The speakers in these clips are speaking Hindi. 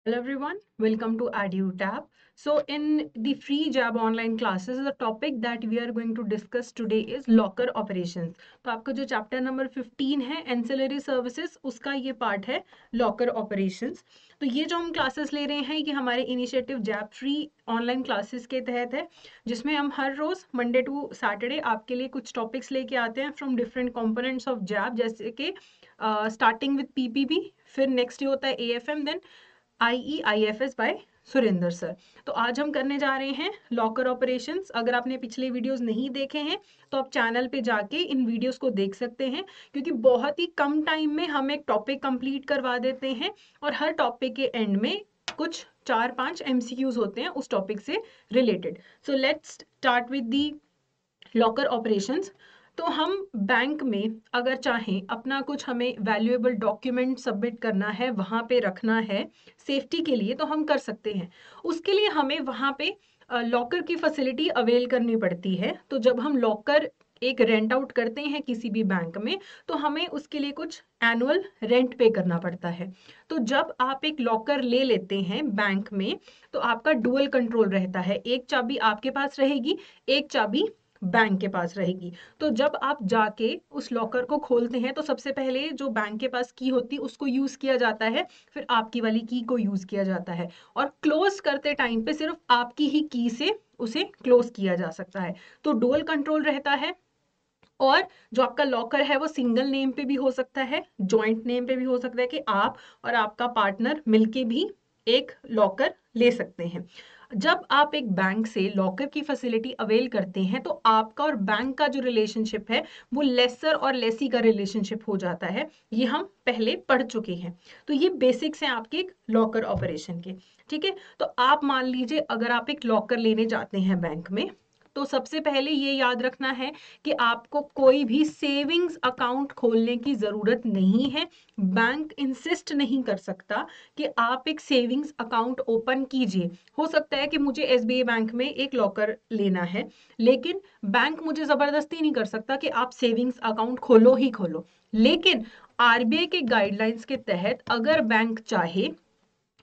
Hello everyone, welcome to EduTab. So in the free JAB online classes, the topic that we are going to discuss today is locker operations. तो आपका जो चैप्टर नंबर 15 है एंसिलरी सर्विसेज, उसका ये पार्ट है लॉकर ऑपरेशंस। तो ये जो हम क्लासेस ले रहे हैं ये हमारे initiative JAIIB free online classes के तहत है, जिसमें हम हर रोज मंडे टू सैटरडे आपके लिए कुछ टॉपिक्स लेके आते हैं from different components of JAIIB, जैसे कि स्टार्टिंग विद पीपीबी, फिर नेक्स्ट ये होता है AFM, then IEIFS by Surendra sir. तो आज हम करने जा रहे हैं लॉकर ऑपरेशंस। अगर आपने पिछले वीडियोस नहीं देखे हैं तो आप चैनल पे जाके इन वीडियोस को देख सकते हैं, क्योंकि बहुत ही कम टाइम में हम एक टॉपिक कंप्लीट करवा देते हैं और हर टॉपिक के एंड में कुछ 4-5 MCQs होते हैं उस टॉपिक से related. So let's start with the locker operations. तो हम बैंक में अगर चाहें अपना कुछ हमें वैल्यूएबल डॉक्यूमेंट सबमिट करना है, वहाँ पे रखना है सेफ्टी के लिए, तो हम कर सकते हैं। उसके लिए हमें वहाँ पे लॉकर की फैसिलिटी अवेल करनी पड़ती है। तो जब हम लॉकर एक रेंट आउट करते हैं किसी भी बैंक में, तो हमें उसके लिए कुछ एनुअल रेंट पे करना पड़ता है। तो जब आप एक लॉकर ले लेते हैं बैंक में, तो आपका डुअल कंट्रोल रहता है। एक चाबी आपके पास रहेगी, एक चाबी बैंक के पास रहेगी। तो जब आप जाके उस लॉकर को खोलते हैं तो सबसे पहले जो बैंक के पास की होती है उसको यूज किया जाता है, फिर आपकी वाली की को यूज किया जाता है, और क्लोज करते टाइम पे सिर्फ आपकी ही की से उसे क्लोज किया जा सकता है। तो डुअल कंट्रोल रहता है। और जो आपका लॉकर है वो सिंगल नेम पे भी हो सकता है, जॉइंट नेम पे भी हो सकता है, कि आप और आपका पार्टनर मिलके भी एक लॉकर ले सकते हैं। जब आप एक बैंक से लॉकर की फैसिलिटी अवेल करते हैं तो आपका और बैंक का जो रिलेशनशिप है वो लेसर और लेसी का रिलेशनशिप हो जाता है। ये हम पहले पढ़ चुके हैं। तो ये बेसिक्स हैं आपके एक लॉकर ऑपरेशन के। ठीक है, तो आप मान लीजिए अगर आप एक लॉकर लेने जाते हैं बैंक में, तो सबसे पहले ये याद रखना है कि आपको कोई भी सेविंग्स अकाउंट खोलने की जरूरत नहीं है। बैंक इंसिस्ट नहीं कर सकता कि आप एक सेविंग्स अकाउंट ओपन कीजिए। हो सकता है कि मुझे SBI बैंक में एक लॉकर लेना है, लेकिन बैंक मुझे जबरदस्ती नहीं कर सकता कि आप सेविंग्स अकाउंट खोलो ही खोलो। लेकिन RBI के गाइडलाइंस के तहत अगर बैंक चाहे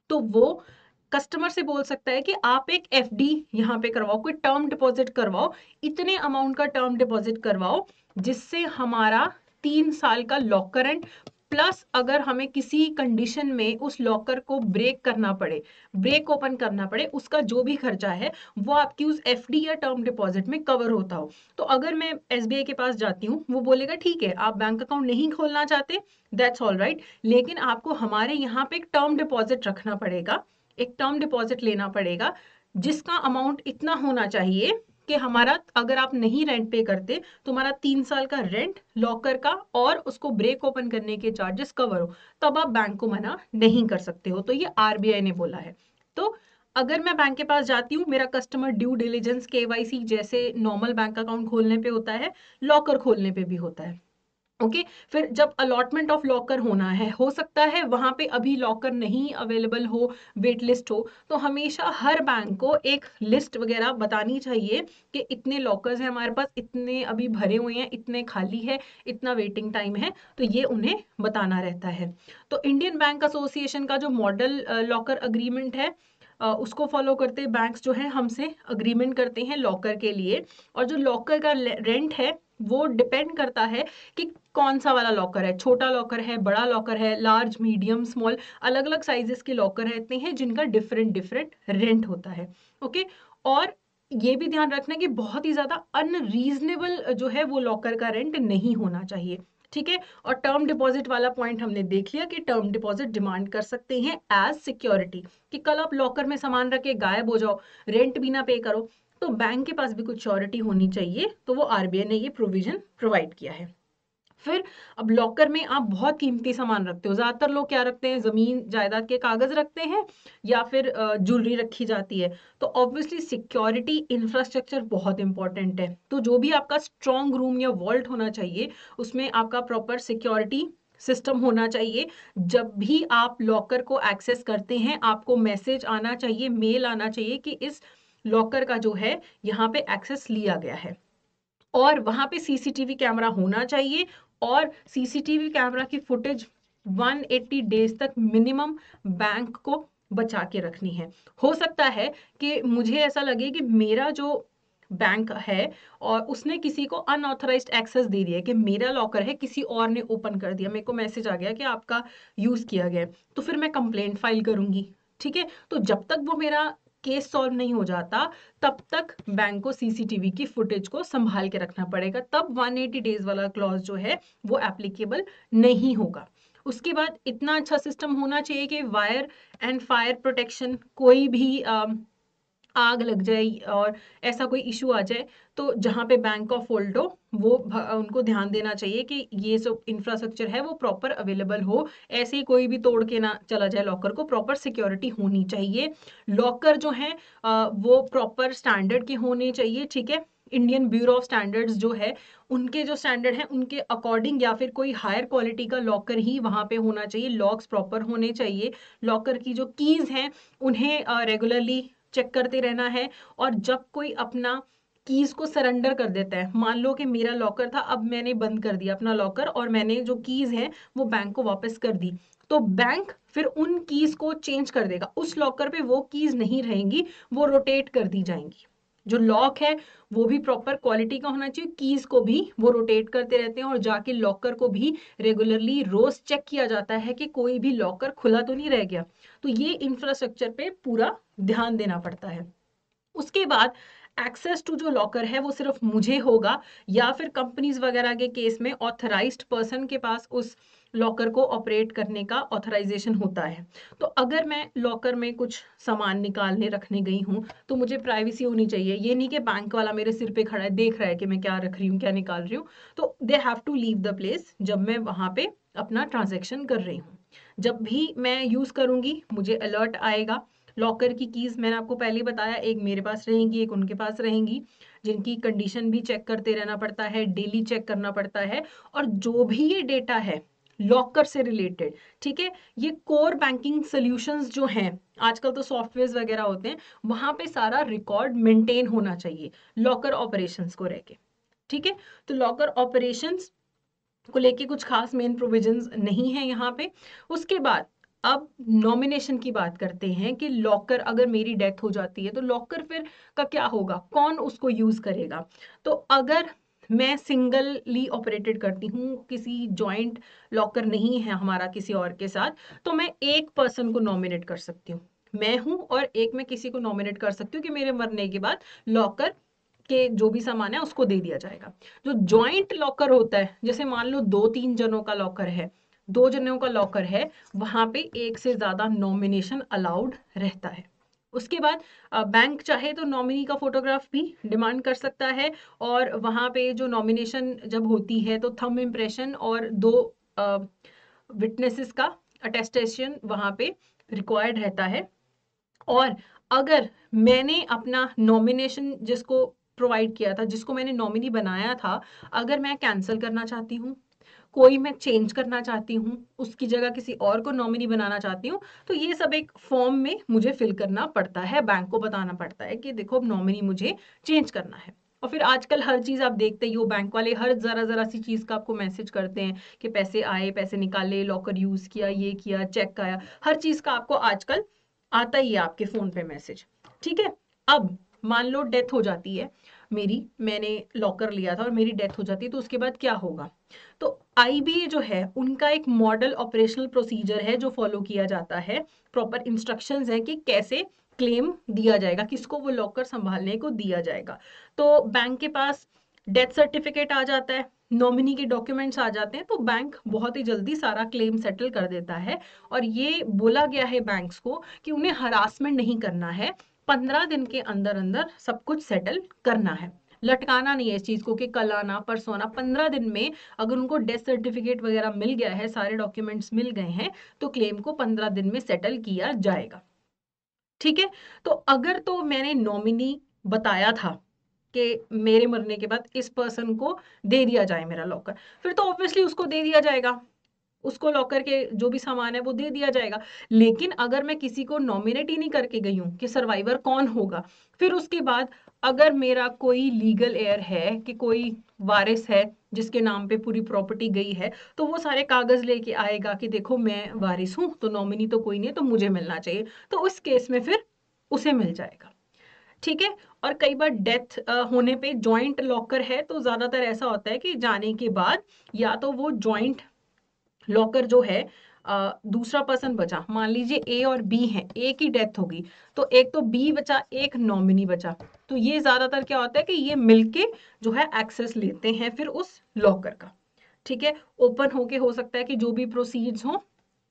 तो वो कस्टमर से बोल सकता है कि आप एक FD यहाँ पे करवाओ, कोई टर्म डिपॉजिट करवाओ, इतने अमाउंट का टर्म डिपॉजिट करवाओ जिससे हमारा 3 साल का लॉकर एंड प्लस अगर हमें किसी कंडीशन में उस लॉकर को ब्रेक करना पड़े, ब्रेक ओपन करना पड़े, उसका जो भी खर्चा है वो आपकी उस FD या टर्म डिपॉजिट में कवर होता हो। तो अगर मैं SBI के पास जाती हूँ, वो बोलेगा ठीक है आप बैंक अकाउंट नहीं खोलना चाहते, दैट्स ऑल राइट, लेकिन आपको हमारे यहाँ पे एक टर्म डिपॉजिट रखना पड़ेगा, एक टर्म डिपॉजिट लेना पड़ेगा जिसका अमाउंट इतना होना चाहिए कि हमारा, अगर आप नहीं रेंट पे करते तो हमारा 3 साल का रेंट, लॉकर का और उसको ब्रेक ओपन करने के चार्जेस कवर हो, तब आप बैंक को मना नहीं कर सकते हो। तो ये RBI ने बोला है। तो अगर मैं बैंक के पास जाती हूँ, मेरा कस्टमर ड्यू डिलीजेंस KYC जैसे नॉर्मल बैंक अकाउंट खोलने पे होता है, लॉकर खोलने पे भी होता है। ओके, फिर जब अलॉटमेंट ऑफ लॉकर होना है, हो सकता है वहां पे अभी लॉकर नहीं अवेलेबल हो, वेट लिस्ट हो, तो हमेशा हर बैंक को एक लिस्ट वगैरह बतानी चाहिए कि इतने लॉकर्स हैं हमारे पास, इतने अभी भरे हुए हैं, इतने खाली है, इतना वेटिंग टाइम है, तो ये उन्हें बताना रहता है। तो इंडियन बैंक एसोसिएशन का जो मॉडल लॉकर अग्रीमेंट है, उसको फॉलो करते बैंक्स जो है हमसे अग्रीमेंट करते हैं लॉकर के लिए। और जो लॉकर का रेंट है वो डिपेंड करता है कि कौन सा वाला लॉकर है, छोटा लॉकर है, बड़ा लॉकर है, लार्ज, मीडियम, स्मॉल, अलग अलग साइजेस के लॉकर रहते हैं जिनका डिफरेंट डिफरेंट रेंट होता है। ओके, और ये भी ध्यान रखना कि बहुत ही ज्यादा अनरीजनेबल जो है वो लॉकर का रेंट नहीं होना चाहिए। ठीक है, और टर्म डिपॉजिट वाला पॉइंट हमने देख लिया कि टर्म डिपॉजिट डिमांड कर सकते हैं एज सिक्योरिटी, कि कल आप लॉकर में सामान रख के गायब हो जाओ, रेंट भी ना पे करो, तो बैंक के पास भी कुछ श्योरिटी होनी चाहिए। तो वो RBI ने ये प्रोविजन प्रोवाइड किया है। फिर अब लॉकर में आप बहुत कीमती सामान रखते हो, ज्यादातर लोग क्या रखते हैं, जमीन जायदाद के कागज रखते हैं या फिर ज्वेलरी रखी जाती है। तो ऑब्वियसली सिक्योरिटी इंफ्रास्ट्रक्चर बहुत इंपॉर्टेंट है। तो जो भी आपका स्ट्रॉन्ग रूम या वॉल्ट होना चाहिए उसमें आपका प्रॉपर सिक्योरिटी सिस्टम होना चाहिए। जब भी आप लॉकर को एक्सेस करते हैं आपको मैसेज आना चाहिए, मेल आना चाहिए कि इस लॉकर का जो है यहाँ पे एक्सेस लिया गया है। और वहां पे CCTV कैमरा होना चाहिए, और CCTV कैमरा की फुटेज 180 डेज तक मिनिमम बैंक को बचा के रखनी है। हो सकता है कि मुझे ऐसा लगे कि मेरा जो बैंक है और उसने किसी को अनऑथराइज्ड एक्सेस दे दिया है, कि मेरा लॉकर है किसी और ने ओपन कर दिया, मेरे को मैसेज आ गया कि आपका यूज किया गया है, तो फिर मैं कंप्लेंट फाइल करूंगी। ठीक है, तो जब तक वो मेरा केस सॉल्व नहीं हो जाता तब तक बैंक को सीसीटीवी की फुटेज को संभाल के रखना पड़ेगा, तब 180 डेज वाला क्लॉज जो है वो एप्लीकेबल नहीं होगा। उसके बाद इतना अच्छा सिस्टम होना चाहिए कि वायर एंड फायर प्रोटेक्शन, कोई भी आग लग जाए और ऐसा कोई इशू आ जाए तो जहाँ पे बैंक का फॉल्ट हो वो उनको ध्यान देना चाहिए कि ये सब इंफ्रास्ट्रक्चर है वो प्रॉपर अवेलेबल हो, ऐसे ही कोई भी तोड़ के ना चला जाए लॉकर को, प्रॉपर सिक्योरिटी होनी चाहिए। लॉकर जो है वो प्रॉपर स्टैंडर्ड के होने चाहिए। ठीक है, इंडियन ब्यूरो ऑफ स्टैंडर्ड्स जो है उनके जो स्टैंडर्ड हैं उनके अकॉर्डिंग या फिर कोई हायर क्वालिटी का लॉकर ही वहां पे होना चाहिए, लॉक्स प्रॉपर होने चाहिए। लॉकर की जो कीज हैं उन्हें रेगुलरली चेक करते रहना है। और जब कोई अपना कीज को सरेंडर कर देता है, मान लो कि मेरा लॉकर था, अब मैंने बंद कर दिया अपना लॉकर और मैंने जो कीज है वो बैंक को वापस कर दी, तो बैंक फिर उन कीज को चेंज कर देगा, उस लॉकर पे वो कीज नहीं रहेंगी, वो रोटेट कर दी जाएंगी। जो लॉक है वो भी प्रॉपर क्वालिटी का होना चाहिए, कीज को भी वो रोटेट करते रहते हैं और जाके लॉकर को भी रेगुलरली रोज चेक किया जाता है कि कोई भी लॉकर खुला तो नहीं रह गया। तो ये इंफ्रास्ट्रक्चर पे पूरा ध्यान देना पड़ता है। उसके बाद एक्सेस टू जो लॉकर है वो सिर्फ मुझे होगा या फिर कंपनीज वगैरह के केस में ऑथराइज्ड पर्सन के पास उस लॉकर को ऑपरेट करने का ऑथराइजेशन होता है। तो अगर मैं लॉकर में कुछ सामान निकालने रखने गई हूँ तो मुझे प्राइवेसी होनी चाहिए, ये नहीं कि बैंक वाला मेरे सिर पे खड़ा है देख रहा है कि मैं क्या रख रही हूँ क्या निकाल रही हूँ। तो they have to leave the place जब मैं वहां पे अपना ट्रांजेक्शन कर रही हूँ। जब भी मैं यूज करूंगी मुझे अलर्ट आएगा। लॉकर की कीज मैंने आपको पहले ही बताया, एक मेरे पास रहेंगी एक उनके पास रहेंगी, जिनकी कंडीशन भी चेक करते रहना पड़ता है, डेली चेक करना पड़ता है। और जो भी ये डेटा है लॉकर से रिलेटेड, ठीक है, ये कोर बैंकिंग सॉल्यूशंस जो हैं आजकल तो सॉफ्टवेयर वगैरह होते हैं, वहां पे सारा रिकॉर्ड मेंटेन होना चाहिए लॉकर ऑपरेशंस को रह के। ठीक है, तो लॉकर ऑपरेशंस को लेके कुछ खास मेन प्रोविजंस नहीं है यहाँ पे। उसके बाद अब नॉमिनेशन की बात करते हैं कि लॉकर अगर मेरी डेथ हो जाती है तो लॉकर फिर का क्या होगा, कौन उसको यूज करेगा। तो अगर मैं सिंगली ऑपरेटेड करती हूँ, किसी जॉइंट लॉकर नहीं है हमारा किसी और के साथ, तो मैं एक पर्सन को नॉमिनेट कर सकती हूँ, मैं हूं और एक मैं किसी को नॉमिनेट कर सकती हूँ कि मेरे मरने के बाद लॉकर के जो भी सामान है उसको दे दिया जाएगा। जो जॉइंट लॉकर होता है, जैसे मान लो 2-3 जनों का लॉकर है, 2 जनों का लॉकर है, वहां पे एक से ज्यादा नॉमिनेशन अलाउड रहता है। उसके बाद बैंक चाहे तो नॉमिनी का फोटोग्राफ भी डिमांड कर सकता है, और वहां पे जो नॉमिनेशन जब होती है तो थंब इम्प्रेशन और 2 विटनेसेस का अटेस्टेशन वहां पे रिक्वायर्ड रहता है। और अगर मैंने अपना नॉमिनेशन जिसको प्रोवाइड किया था, जिसको मैंने नॉमिनी बनाया था, अगर मैं कैंसिल करना चाहती हूँ, कोई मैं चेंज करना चाहती हूँ, उसकी जगह किसी और को नॉमिनी बनाना चाहती हूँ, तो ये सब एक फॉर्म में मुझे फिल करना पड़ता है, बैंक को बताना पड़ता है कि देखो अब नॉमिनी मुझे चेंज करना है। और फिर आजकल हर चीज आप देखते ही हो, बैंक वाले हर जरा जरा सी चीज का आपको मैसेज करते हैं कि पैसे आए, पैसे निकाले, लॉकर यूज किया, ये किया, चेक आया, हर चीज का आपको आजकल आता ही है आपके फोन पे मैसेज। ठीक है, अब मान लो डेथ हो जाती है मेरी, मैंने लॉकर लिया था और मेरी डेथ हो जाती है, तो उसके बाद क्या होगा। तो आईबीए जो है उनका एक मॉडल ऑपरेशनल प्रोसीजर है जो फॉलो किया जाता है, प्रॉपर इंस्ट्रक्शंस हैं कि कैसे क्लेम दिया जाएगा, किसको वो लॉकर संभालने को दिया जाएगा। तो बैंक के पास डेथ सर्टिफिकेट आ जाता है, नॉमिनी के डॉक्यूमेंट्स आ जाते हैं, तो बैंक बहुत ही जल्दी सारा क्लेम सेटल कर देता है। और ये बोला गया है बैंक्स को कि उन्हें हरासमेंट नहीं करना है, 15 दिन के अंदर अंदर सब कुछ सेटल करना है, लटकाना नहीं है इस चीज को कि कल आना परसों आना। 15 दिन में अगर उनको डेथ सर्टिफिकेट वगैरह मिल गया है, सारे डॉक्यूमेंट्स मिल गए हैं, तो क्लेम को 15 दिन में सेटल किया जाएगा। ठीक है, तो अगर तो मैंने नॉमिनी बताया था कि मेरे मरने के बाद इस पर्सन को दे दिया जाए मेरा लॉकर, फिर तो ऑब्वियसली उसको दे दिया जाएगा, उसको लॉकर के जो भी सामान है वो दे दिया जाएगा। लेकिन अगर मैं किसी को नॉमिनेट ही नहीं करके गई हूँ कि सर्वाइवर कौन होगा, फिर उसके बाद अगर मेरा कोई लीगल हेयर है कि कोई वारिस है जिसके नाम पे पूरी प्रॉपर्टी गई है, तो वो सारे कागज लेके आएगा कि देखो मैं वारिस हूँ, तो नॉमिनी तो कोई नहीं है, तो मुझे मिलना चाहिए। तो उस केस में फिर उसे मिल जाएगा। ठीक है। और कई बार डेथ होने पे जॉइंट लॉकर है, तो ज्यादातर ऐसा होता है कि जाने के बाद या तो वो जॉइंट लॉकर जो है, दूसरा पर्सन बचा, मान लीजिए ए और बी है, ए की डेथ होगी तो एक तो बी बचा, एक नॉमिनी बचा, तो ये ज्यादातर क्या होता है कि ये मिलके जो है एक्सेस लेते हैं फिर उस लॉकर का। ठीक है। ओपन होके हो सकता है कि जो भी प्रोसीड्स हो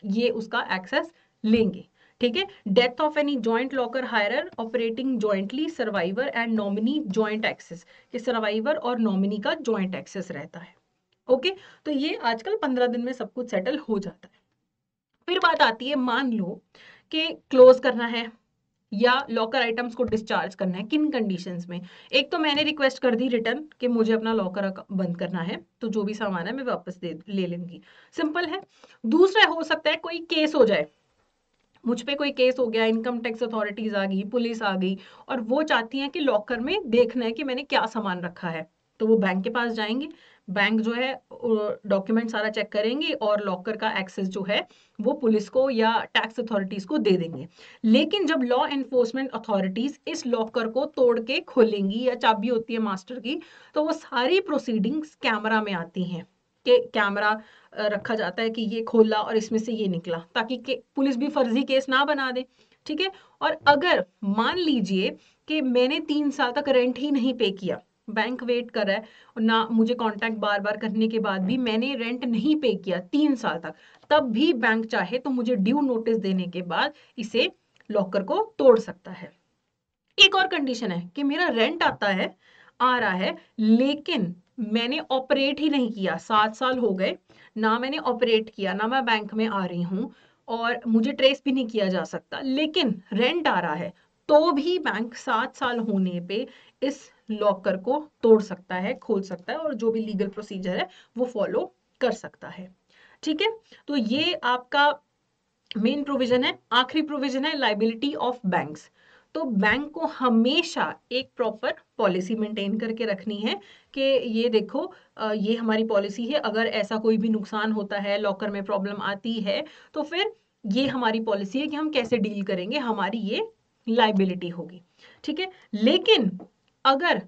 ये उसका एक्सेस लेंगे। ठीक है। Death of any joint locker hirer operating jointly, survivor and nominee joint access, कि सर्वाइवर और नॉमिनी का जॉइंट एक्सेस रहता है। ओके। तो ये आजकल 15 दिन में सब कुछ सेटल हो जाता है। फिर बात आती है, मान लो कि क्लोज करना है या लॉकर आइटम्स को डिस्चार्ज करना है, किन कंडीशंस में। एक तो मैंने रिक्वेस्ट कर दी रिटर्न कि मुझे अपना लॉकर बंद करना है, तो जो भी सामान है मैं वापस ले लूंगी, सिंपल है। दूसरा हो सकता है कोई केस हो जाए, मुझ पे कोई केस हो गया, इनकम टैक्स अथॉरिटीज आ गई, पुलिस आ गई, और वो चाहती हैं कि लॉकर में देखना है कि मैंने क्या सामान रखा है, तो वो बैंक के पास जाएंगे, बैंक जो है डॉक्यूमेंट सारा चेक करेंगे और लॉकर का एक्सेस जो है वो पुलिस को या टैक्स अथॉरिटीज को दे देंगे। लेकिन जब लॉ एनफोर्समेंट अथॉरिटीज इस लॉकर को तोड़ के खोलेंगी, या चाबी होती है मास्टर की, तो वो सारी प्रोसीडिंग्स कैमरा में आती हैं, कि कैमरा रखा जाता है कि ये खोला और इसमें से ये निकला, ताकि पुलिस भी फर्जी केस ना बना दे। ठीक है। और अगर मान लीजिए कि मैंने 3 साल तक रेंट ही नहीं पे किया, बैंक वेट कर रहा है और ना मुझे कांटेक्ट बार बार करने के बाद भी मैंने रेंट नहीं पे किया 3 साल तक, तब भी बैंक चाहे तो मुझे ड्यू नोटिस देने के बाद इसे लॉकर को तोड़ सकता है। एक और कंडीशन है कि मेरा रेंट आ रहा है, लेकिन मैंने ऑपरेट ही नहीं किया, 7 साल हो गए ना मैंने ऑपरेट किया, ना मैं बैंक में आ रही हूं, और मुझे ट्रेस भी नहीं किया जा सकता, लेकिन रेंट आ रहा है, तो भी बैंक 7 साल होने पे इस लॉकर को तोड़ सकता है, खोल सकता है, और जो भी लीगल प्रोसीजर है वो फॉलो कर सकता है। ठीक है। तो ये आपका मेन प्रोविजन है। आखिरी प्रोविजन है लाइबिलिटी ऑफ बैंक्स। तो बैंक को हमेशा एक प्रॉपर पॉलिसी मेंटेन करके रखनी है कि ये देखो, ये हमारी पॉलिसी है, अगर ऐसा कोई भी नुकसान होता है, लॉकर में प्रॉब्लम आती है, तो फिर ये हमारी पॉलिसी है कि हम कैसे डील करेंगे, हमारी ये लाइबिलिटी होगी। ठीक है। लेकिन अगर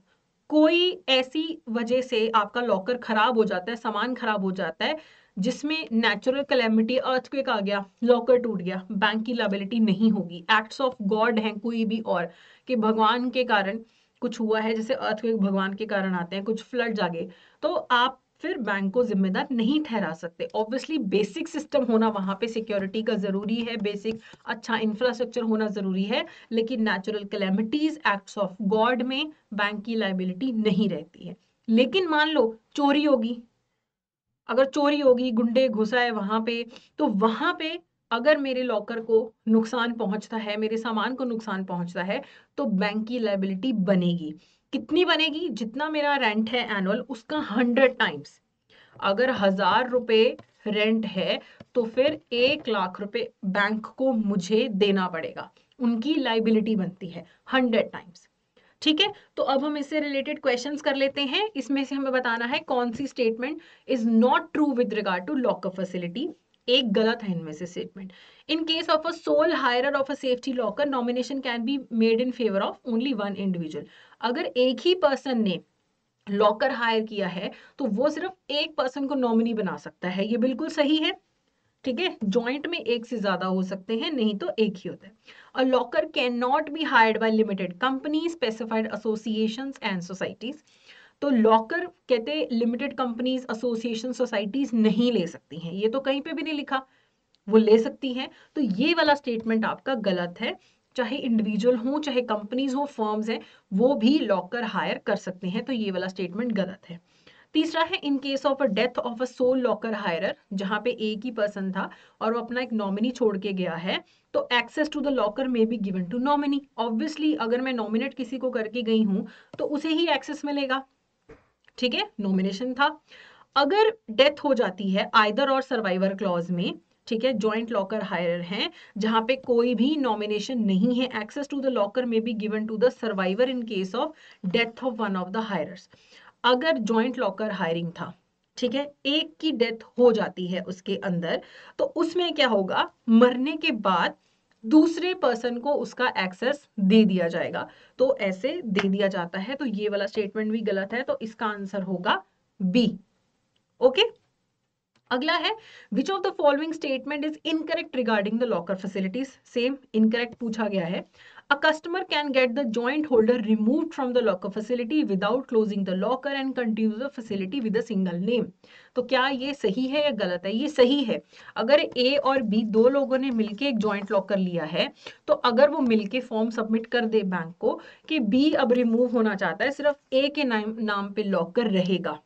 कोई ऐसी वजह से आपका लॉकर खराब हो जाता है, सामान खराब हो जाता है, जिसमें नेचुरल कैलेमिटी, अर्थक्वेक आ गया, लॉकर टूट गया, बैंक की लायबिलिटी नहीं होगी। एक्ट्स ऑफ गॉड हैं कोई भी और, कि भगवान के कारण कुछ हुआ है, जैसे अर्थक्वेक भगवान के कारण आते हैं, कुछ फ्लड्स आ गए, तो आप फिर बैंक को जिम्मेदार नहीं ठहरा सकते। ऑब्वियसली बेसिक सिस्टम होना वहां पे सिक्योरिटी का जरूरी है, बेसिक अच्छा इंफ्रास्ट्रक्चर होना जरूरी है, लेकिन natural calamities, acts of God में बैंक की लायबिलिटी नहीं रहती है। लेकिन मान लो चोरी होगी, अगर चोरी होगी, गुंडे घुसा है वहां पे, तो वहां पे अगर मेरे लॉकर को नुकसान पहुंचता है, मेरे सामान को नुकसान पहुंचता है, तो बैंक की लायबिलिटी बनेगी। कितनी बनेगी? जितना मेरा रेंट है एनुअल, उसका 100 टाइम्स। अगर 1000 रुपए रेंट है, तो फिर 1 लाख रुपए बैंक को मुझे देना पड़ेगा, उनकी लाइबिलिटी बनती है 100 टाइम्स। ठीक है। तो अब हम इससे रिलेटेड क्वेश्चंस कर लेते हैं। इसमें से हमें बताना है कौन सी statement is not true with regard to locker facility. एक गलत है इनमें से statement. In case of a sole hirer of a safety locker, nomination can be made in favour of only one individual. अगर एक ही पर्सन ने लॉकर हायर किया है, तो वो सिर्फ एक पर्सन को नॉमिनी बना सकता है, ये बिल्कुल सही है। ठीक है। जॉइंट में एक से ज्यादा हो सकते हैं, नहीं तो एक ही होता है। A locker can not be hired by limited company, specified associations and societies. तो लॉकर कहते लिमिटेड कंपनीज, एसोसिएशन, सोसाइटीज नहीं ले सकती हैं, ये तो कहीं पे भी नहीं लिखा, वो ले सकती हैं। तो ये वाला स्टेटमेंट आपका गलत है। चाहे इंडिविजुअल हो, चाहे कंपनीज हो, फर्म्स हैं, वो भी लॉकर हायर कर सकते हैं, तो ये वाला स्टेटमेंट गलत है। तीसरा है, in case of a death of a sole locker hirer, जहां पे एक ही पर्सन था और वो अपना एक नॉमिनी छोड़ के गया है, तो एक्सेस टू द लॉकर में be given to nominee. Obviously अगर मैं नॉमिनेट किसी को करके गई हूं, तो उसे ही एक्सेस मिलेगा। ठीक है, नॉमिनेशन था। अगर डेथ हो जाती है आइदर और सर्वाइवर क्लॉज में, ठीक है, जॉइंट लॉकर हायरर हैं जहां पे कोई भी नॉमिनेशन नहीं है, एक्सेस टू द लॉकर में be given to the survivor in case of death of one of the hirers. अगर जॉइंट लॉकर हायरिंग था, ठीक है, एक की डेथ हो जाती है उसके अंदर, तो उसमें क्या होगा, मरने के बाद दूसरे पर्सन को उसका एक्सेस दे दिया जाएगा। तो ऐसे दे दिया जाता है, तो ये वाला स्टेटमेंट भी गलत है, तो इसका आंसर होगा बी। ओके, अगला है which of the following statement is incorrect regarding the locker facilities. Same incorrect पूछा गया है। A customer can get the joint holder removed from the locker facility without closing the locker and continue the facility with a single name. तो क्या ये सही है या गलत है? ये सही है। अगर ए और बी दो लोगों ने मिलके एक जॉइंट लॉकर लिया है, तो अगर वो मिलके फॉर्म सबमिट कर दे बैंक को कि बी अब रिमूव होना चाहता है, सिर्फ ए के नाम पे लॉकर रहेगा,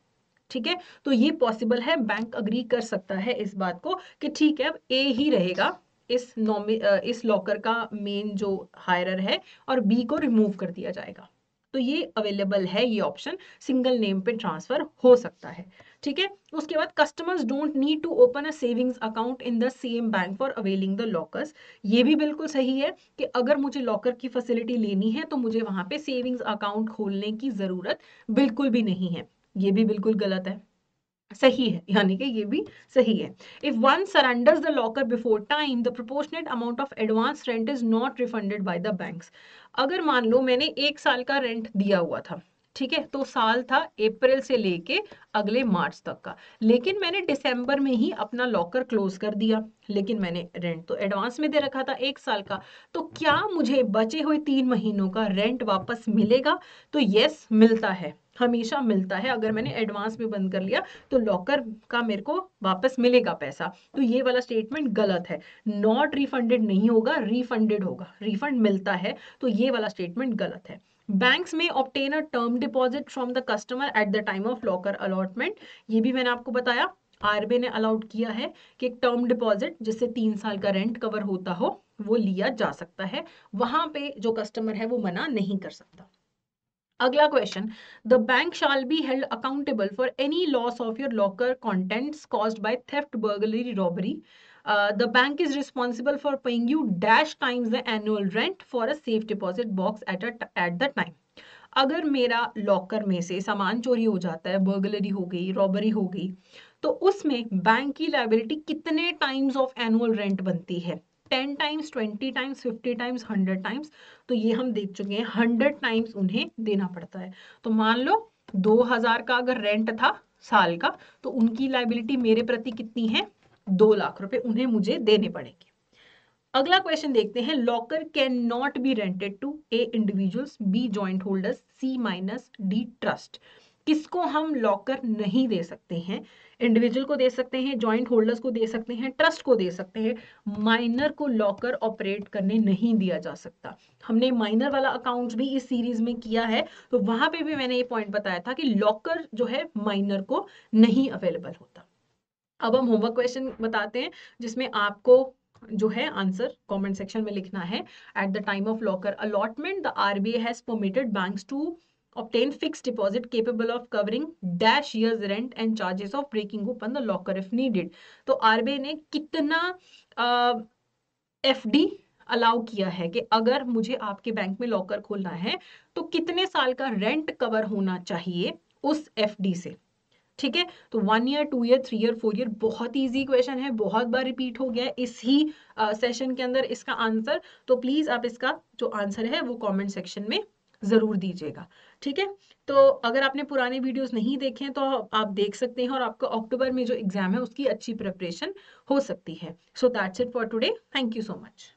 ठीक है, तो ये पॉसिबल है, बैंक अग्री कर सकता है इस बात को कि ठीक है अब ए ही रहेगा इस लॉकर का मेन जो हायरर है और बी को रिमूव कर दिया जाएगा। तो ये अवेलेबल है, ये ऑप्शन सिंगल नेम पे ट्रांसफर हो सकता है, ठीक है। उसके बाद customers don't need to open a savings account in the same bank for availing the lockers. ये भी बिल्कुल सही है कि अगर मुझे लॉकर की फैसिलिटी लेनी है तो मुझे वहां पे सेविंग्स अकाउंट खोलने की जरूरत बिल्कुल भी नहीं है। ये भी बिल्कुल गलत है, सही है, यानी कि ये भी सही है। If one surrenders the locker before time the proportionate amount of advance rent is not refunded by the banks. अगर मान लो मैंने 1 साल का रेंट दिया हुआ था, ठीक है, तो साल था अप्रैल से लेके अगले मार्च तक का, लेकिन मैंने दिसंबर में ही अपना लॉकर क्लोज कर दिया, लेकिन मैंने रेंट तो एडवांस में दे रखा था 1 साल का, तो क्या मुझे बचे हुए 3 महीनों का रेंट वापस मिलेगा? तो यस, मिलता है, हमेशा मिलता है। अगर मैंने एडवांस में बंद कर लिया तो लॉकर का मेरे को वापस मिलेगा पैसा। तो ये वाला स्टेटमेंट गलत है, नॉट रिफंडेड नहीं होगा, रिफंडेड होगा, रिफंड मिलता है, तो ये वाला स्टेटमेंट गलत है। बैंक्स में obtain a term deposit from the customer at the time of locker allotment. ये भी मैंने आपको बताया, आरबीआई ने अलाउड किया है कि एक टर्म डिपॉजिट जिससे 3 साल का रेंट कवर होता हो वो लिया जा सकता है, वहां पे जो कस्टमर है वो मना नहीं कर सकता। अगला question, the bank shall be held accountable for any loss of your locker contents caused by theft, burglary, robbery. The bank is responsible for paying you dash times the annual rent for a safe deposit box eight the time. अगर मेरा लॉकर में से सामान चोरी हो जाता है, बर्गलरी हो गई, रॉबरी हो गई, तो उसमें बैंक की लायबिलिटी कितने टाइम्स ऑफ एनुअल रेंट बनती है? 10 टाइम्स, 20 टाइम्स, 50 टाइम्स, 100 टाइम्स? तो ये हम देख चुके हैं, 100 टाइम्स उन्हें देना पड़ता है। तो मान लो 2000 का अगर रेंट था साल का, तो उनकी लायबिलिटी मेरे प्रति कितनी है? 2 लाख रुपए उन्हें मुझे देने पड़ेंगे। अगला क्वेश्चन देखते हैं, locker can not be rented to A individuals, B joint holders, C minors, D trust. किसको हम लॉकर नहीं दे सकते हैं? इंडिविजुअल को दे सकते हैं, जॉइंट होल्डर्स को दे सकते हैं, ट्रस्ट को दे सकते हैं, माइनर को लॉकर ऑपरेट करने नहीं दिया जा सकता। हमने माइनर वाला अकाउंट भी इस सीरीज में किया है, तो वहां पे भी मैंने ये पॉइंट बताया था कि लॉकर जो है माइनर को नहीं अवेलेबल होता। अब हम होमवर्क क्वेश्चन बताते हैं जिसमें आपको जो है आंसर कमेंट सेक्शन में लिखना है। At the time of locker allotment the RBI has permitted banks to obtain fixed deposit capable of covering dash years rent and charges of breaking open the locker if needed। तो आरबीआई ने कितना एफडी अलाउ किया है कि अगर मुझे आपके बैंक में लॉकर खोलना है तो कितने साल का रेंट कवर होना चाहिए उस एफडी से, ठीक है। तो 1 ईयर, 2 ईयर, 3 ईयर, 4 ईयर, बहुत इजी क्वेश्चन है, बहुत बार रिपीट हो गया है इस ही सेशन के अंदर इसका आंसर। तो प्लीज आप इसका जो आंसर है वो कमेंट सेक्शन में जरूर दीजिएगा, ठीक है। तो अगर आपने पुराने वीडियोस नहीं देखे हैं तो आप देख सकते हैं और आपको अक्टूबर में जो एग्जाम है उसकी अच्छी प्रिपरेशन हो सकती है। So that's it for today, thank you so much.